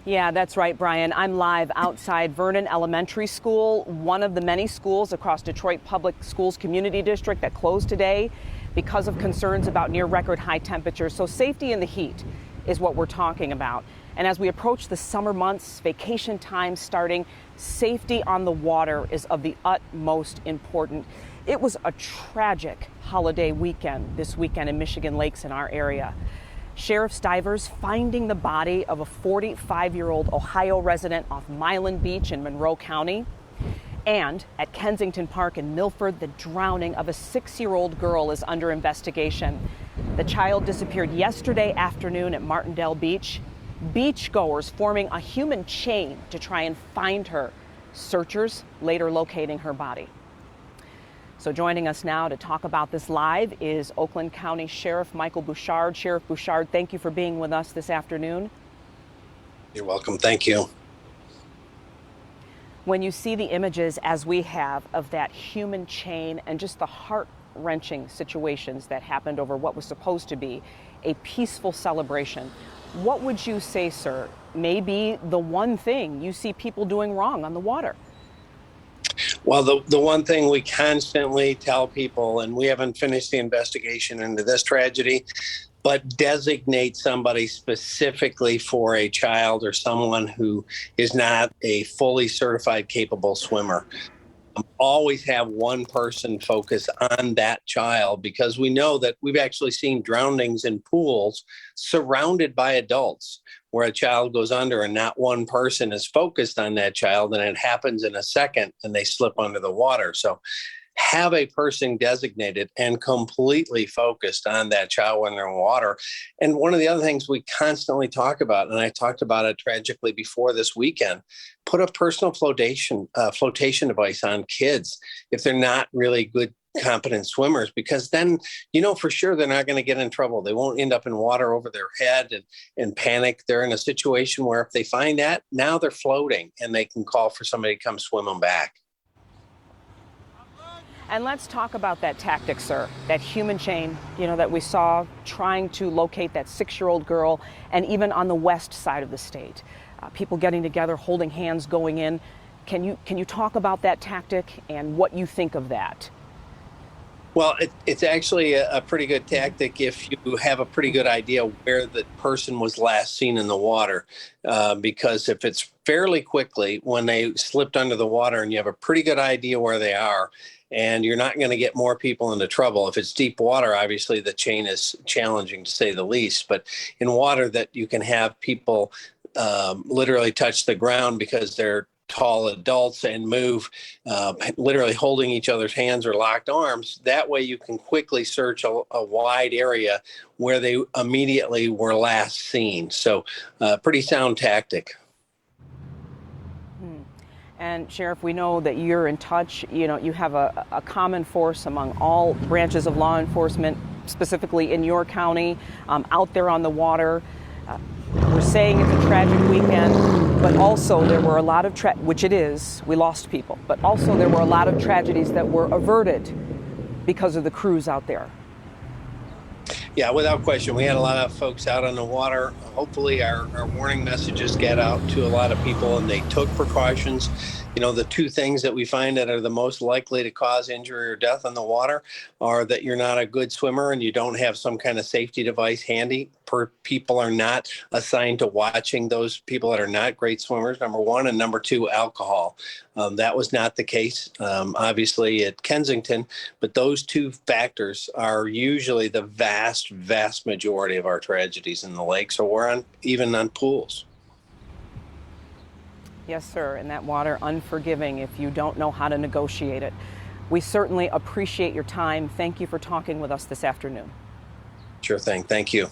Yeah, that's right, Brian. I'm live outside Vernon Elementary School, one of the many schools across Detroit Public Schools Community District that closed today because of concerns about near record high temperatures. So safety in the heat is what we're talking about. And as we approach the summer months, vacation time starting, safety on the water is of the utmost importance. It was a tragic holiday weekend this weekend in Michigan lakes in our area. Sheriff's divers finding the body of a 45-year-old Ohio resident off Milan Beach in Monroe County. And at Kensington Park in Milford, the drowning of a 6-year-old girl is under investigation. The child disappeared yesterday afternoon at Martindale Beach. Beachgoers forming a human chain to try and find her. Searchers later locating her body. So joining us now to talk about this live is Oakland County Sheriff Michael Bouchard. Sheriff Bouchard, thank you for being with us this afternoon. You're welcome. Thank you. When you see the images, as we have, of that human chain and just the heart-wrenching situations that happened over what was supposed to be a peaceful celebration, what would you say, sir, may be the one thing you see people doing wrong on the water? Well, the one thing we constantly tell people, and we haven't finished the investigation into this tragedy, but designate somebody specifically for a child or someone who is not a fully certified, capable swimmer. Always have one person focus on that child, because we know that we've actually seen drownings in pools surrounded by adults where a child goes under and not one person is focused on that child, and it happens in a second and they slip under the water. So have a person designated and completely focused on that child when they're in water. And one of the other things we constantly talk about, and I talked about it tragically before this weekend, put a personal flotation device on kids if they're not really good, competent swimmers, because then you know for sure they're not going to get in trouble. They won't end up in water over their head and panic. They're in a situation where if they find that, now they're floating and they can call for somebody to come swim them back. And let's talk about that tactic, sir, that human chain, that we saw trying to locate that 6-year-old girl, and even on the west side of the state, people getting together, holding hands, going in. Can you talk about that tactic and what you think of that? Well, it's actually a pretty good tactic if you have a pretty good idea where the person was last seen in the water, because if it's fairly quickly when they slipped under the water and you have a pretty good idea where they are, and you're not going to get more people into trouble. If it's deep water, obviously the chain is challenging to say the least, but in water that you can have people literally touch the ground because they're tall adults and move, literally holding each other's hands or locked arms. That way you can quickly search a wide area where they immediately were last seen. So pretty sound tactic. And Sheriff, we know that you're in touch. You have a common force among all branches of law enforcement, specifically in your county, out there on the water. We're saying it's a tragic weekend, but also there were a lot of, which it is, we lost people, but also there were a lot of tragedies that were averted because of the crews out there. Yeah, without question. We had a lot of folks out on the water. Hopefully our warning messages get out to a lot of people and they took precautions. The two things that we find that are the most likely to cause injury or death on the water are that you're not a good swimmer and you don't have some kind of safety device handy. People are not assigned to watching those people that are not great swimmers, number one, and number two, alcohol. That was not the case, obviously, at Kensington, but those two factors are usually the vast majority of our tragedies in the lakes or even on pools. Yes, sir, and that water unforgiving if you don't know how to negotiate it. We certainly appreciate your time. Thank you for talking with us this afternoon. Sure thing. Thank you.